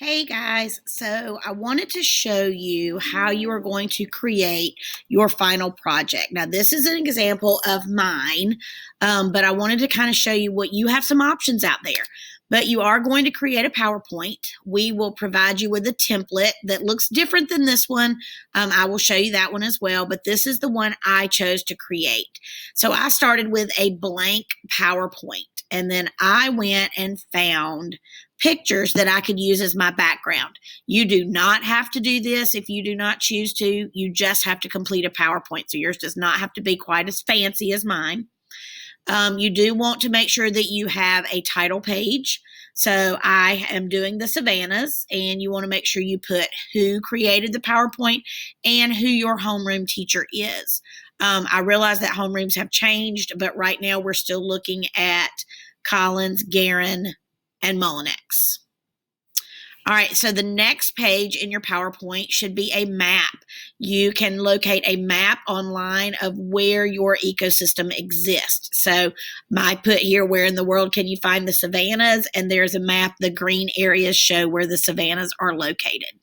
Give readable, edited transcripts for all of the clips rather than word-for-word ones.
Hey guys, so I wanted to show you how you are going to create your final project. Now, this is an example of mine, but I wanted to kind of show you what you have some options out there. But you are going to create a PowerPoint. We will provide you with a template that looks different than this one. I will show you that one as well, but this is the one I chose to create. So I started with a blank PowerPoint, and then I went and found pictures that I could use as my background. You do not have to do this if you do not choose to. You just have to complete a PowerPoint. So yours does not have to be quite as fancy as mine. You do want to make sure that you have a title page. So I am doing the Savannahs, and you want to make sure you put who created the PowerPoint and who your homeroom teacher is. I realize that homerooms have changed, but right now we're still looking at Collins, Guerin, and Mullinex. All right, so the next page in your PowerPoint should be a map. You can locate a map online of where your ecosystem exists. So I put here, where in the world can you find the Savannahs? And there's a map. The green areas show where the Savannahs are located.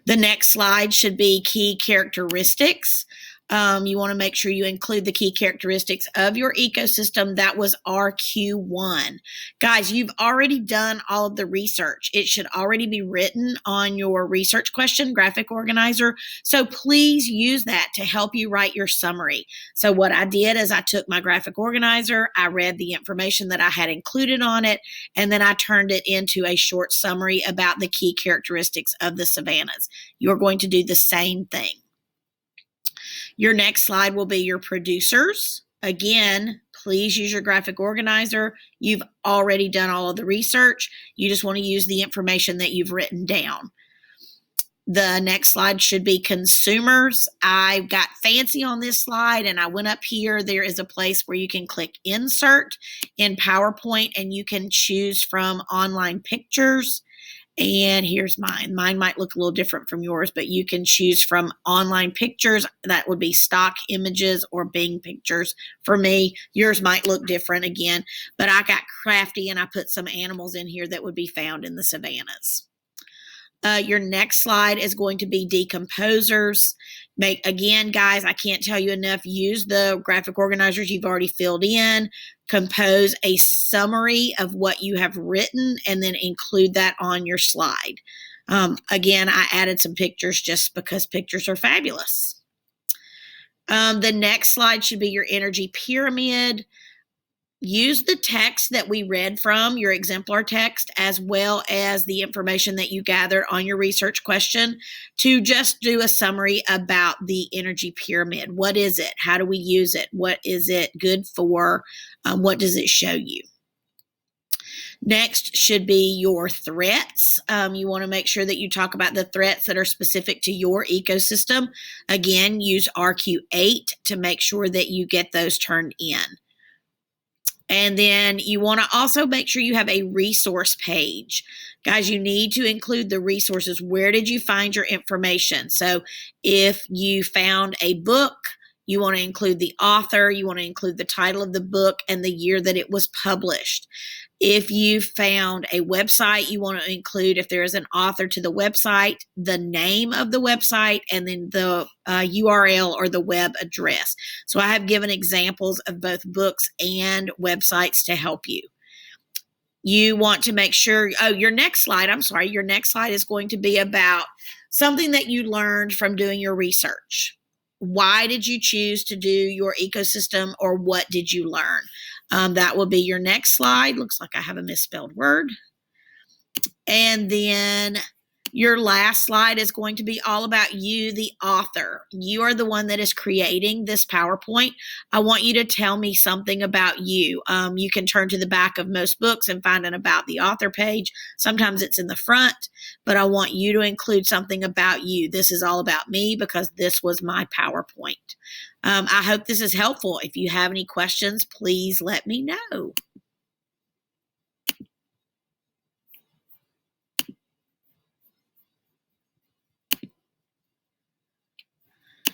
The next slide should be key characteristics. You want to make sure you include the key characteristics of your ecosystem. That was RQ1. Guys, you've already done all of the research. It should already be written on your research question graphic organizer. So please use that to help you write your summary. So what I did is I took my graphic organizer, I read the information that I had included on it, and then I turned it into a short summary about the key characteristics of the Savannahs. You're going to do the same thing. Your next slide will be your producers. Again, please use your graphic organizer. You've already done all of the research. You just want to use the information that you've written down. The next slide should be consumers. I got fancy on this slide and I went up here. There is a place where you can click insert in PowerPoint and you can choose from online pictures. And here's mine. Mine might look a little different from yours, but you can choose from online pictures. That would be stock images or Bing pictures. For me, yours might look different again, but I got crafty and I put some animals in here that would be found in the Savannahs. Your next slide is going to be decomposers. Again, guys, I can't tell you enough. Use the graphic organizers you've already filled in. Compose a summary of what you have written and then include that on your slide. Again, I added some pictures just because pictures are fabulous. The next slide should be your energy pyramid. Use the text that we read from, your exemplar text, as well as the information that you gathered on your research question to just do a summary about the energy pyramid. What is it? How do we use it? What is it good for? What does it show you? Next should be your threats. You want to make sure that you talk about the threats that are specific to your ecosystem. Again, use RQ8 to make sure that you get those turned in. And then you want to also make sure you have a resource page. Guys, you need to include the resources. Where did you find your information? So if you found a book, you want to include the author, you want to include the title of the book and the year that it was published. If you found a website, you want to include, if there is an author to the website, the name of the website, and then the URL or the web address. So I have given examples of both books and websites to help you. You want to make sure, your next slide is going to be about something that you learned from doing your research. Why did you choose to do your ecosystem, or what did you learn? That will be your next slide. Looks like I have a misspelled word. And then your last slide is going to be all about you, the author. You are the one that is creating this PowerPoint. I want you to tell me something about you. You can turn to the back of most books and find an about the author page. Sometimes it's in the front, but I want you to include something about you. This is all about me because this was my PowerPoint. I hope this is helpful. If you have any questions, please let me know.